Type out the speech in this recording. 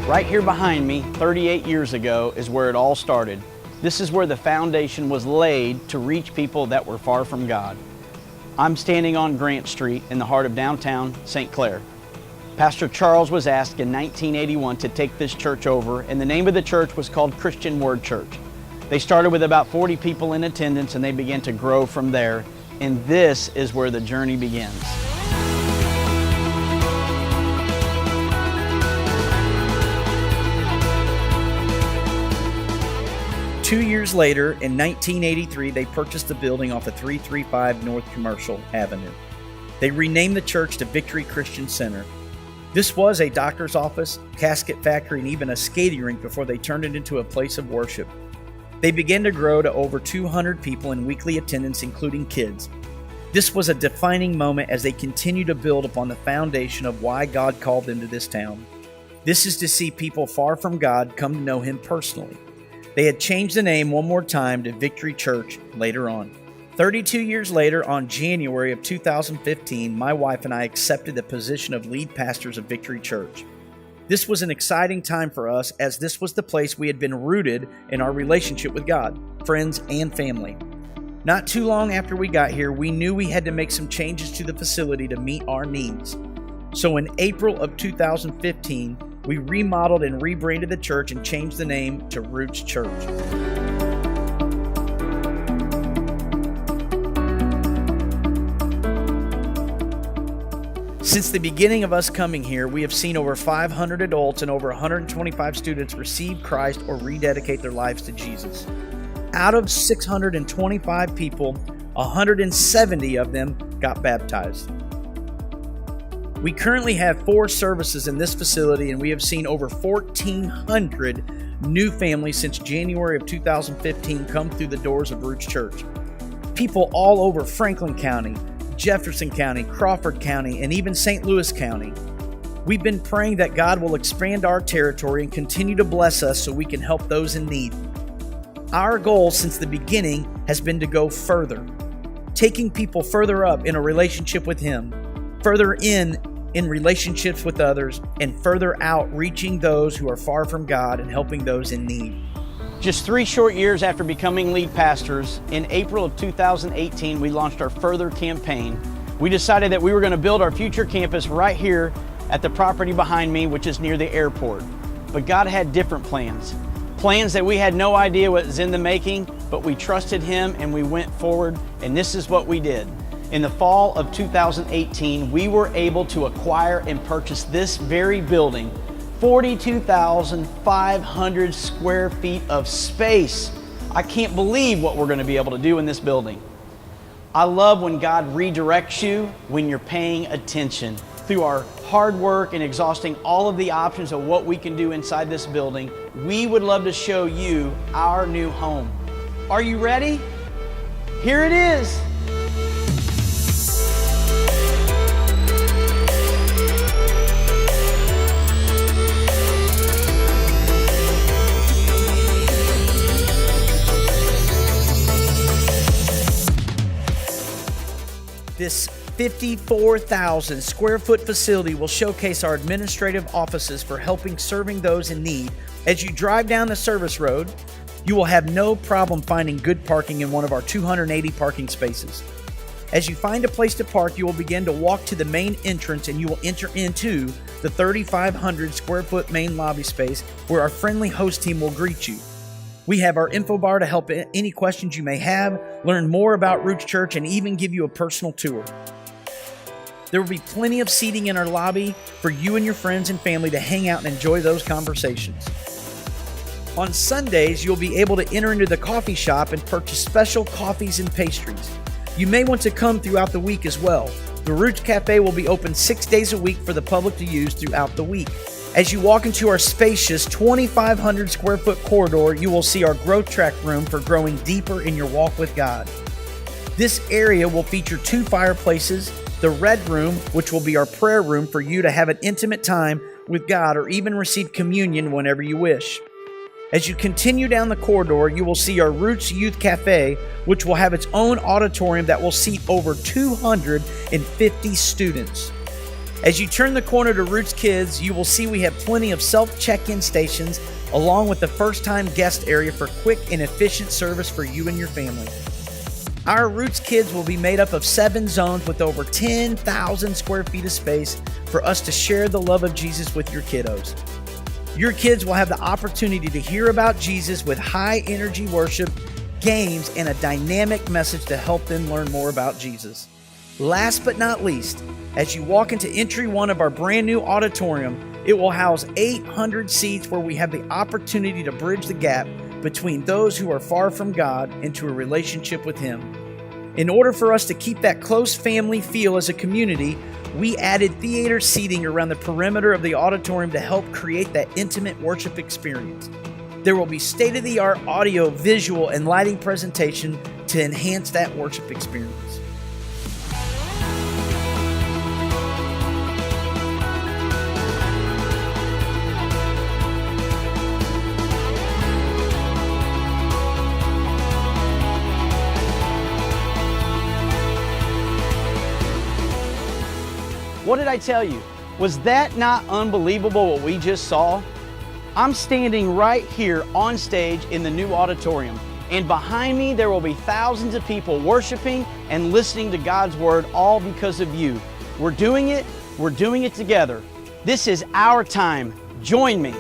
Right here behind me, 38 years ago, is where it all started. This is where the foundation was laid to reach people that were far from God. I'm standing on Grant Street in the heart of downtown St. Clair. Pastor Charles was asked in 1981 to take this church over, and the name of the church was called Christian Word Church. They started with about 40 people in attendance, and they began to grow from there, and this is where the journey begins. Two years later, in 1983, they purchased the building off of 335 North Commercial Avenue. They renamed the church to Victory Christian Center. This was a doctor's office, casket factory, and even a skating rink before they turned it into a place of worship. They began to grow to over 200 people in weekly attendance, including kids. This was a defining moment as they continued to build upon the foundation of why God called them to this town. This is to see people far from God come to know Him personally. They had changed the name one more time to Victory Church later on. 32 years later, on January of 2015, my wife and I accepted the position of lead pastors of Victory Church. This was an exciting time for us, as this was the place we had been rooted in our relationship with God, friends, and family. Not too long after we got here, we knew we had to make some changes to the facility to meet our needs. So in April of 2015, we remodeled and rebranded the church and changed the name to rootschurch. Since the beginning of us coming here, we have seen over 500 adults and over 125 students receive Christ or rededicate their lives to Jesus. Out of 625 people, 170 of them got baptized. We currently have 4 services in this facility, and we have seen over 1,400 new families since January of 2015 come through the doors of Roots Church. People all over Franklin County, Jefferson County, Crawford County, and even St. Louis County. We've been praying that God will expand our territory and continue to bless us so we can help those in need. Our goal since the beginning has been to go further, taking people further up in a relationship with Him, further in relationships with others, and further out reaching those who are far from God and helping those in need. Just 3 short years after becoming lead pastors, in April of 2018, we launched our Futher campaign. We decided that we were going to build our future campus right here at the property behind me, which is near the airport. But God had different plans. Plans that we had no idea what was in the making, but we trusted Him and we went forward, and this is what we did. In the fall of 2018, we were able to acquire and purchase this very building, 42,500 square feet of space. I can't believe what we're going to be able to do in this building. I love when God redirects you when you're paying attention. Through our hard work and exhausting all of the options of what we can do inside this building, we would love to show you our new home. Are you ready? Here it is. This 54,000 square foot facility will showcase our administrative offices for serving those in need. As you drive down the service road, you will have no problem finding good parking in one of our 280 parking spaces. As you find a place to park, you will begin to walk to the main entrance and you will enter into the 3,500 square foot main lobby space where our friendly host team will greet you. We have our info bar to help any questions you may have, learn more about Roots Church, and even give you a personal tour. There will be plenty of seating in our lobby for you and your friends and family to hang out and enjoy those conversations. On Sundays, you'll be able to enter into the coffee shop and purchase special coffees and pastries. You may want to come throughout the week as well. The Roots Cafe will be open 6 days a week for the public to use throughout the week. As you walk into our spacious 2,500 square foot corridor, you will see our growth track room for growing deeper in your walk with God. This area will feature 2 fireplaces, the red room, which will be our prayer room for you to have an intimate time with God or even receive communion whenever you wish. As you continue down the corridor, you will see our Roots Youth Cafe, which will have its own auditorium that will seat over 250 students. As you turn the corner to Roots Kids, you will see we have plenty of self-check-in stations along with the first-time guest area for quick and efficient service for you and your family. Our Roots Kids will be made up of 7 zones with over 10,000 square feet of space for us to share the love of Jesus with your kiddos. Your kids will have the opportunity to hear about Jesus with high-energy worship, games, and a dynamic message to help them learn more about Jesus. Last but not least, as you walk into entry 1 of our brand new auditorium, it will house 800 seats where we have the opportunity to bridge the gap between those who are far from God into a relationship with Him. In order for us to keep that close family feel as a community, we added theater seating around the perimeter of the auditorium to help create that intimate worship experience. There will be state-of-the-art audio, visual, and lighting presentation to enhance that worship experience. What did I tell you? Was that not unbelievable what we just saw? I'm standing right here on stage in the new auditorium, and behind me there will be thousands of people worshiping and listening to God's Word, all because of you. We're doing it together. This is our time. Join me.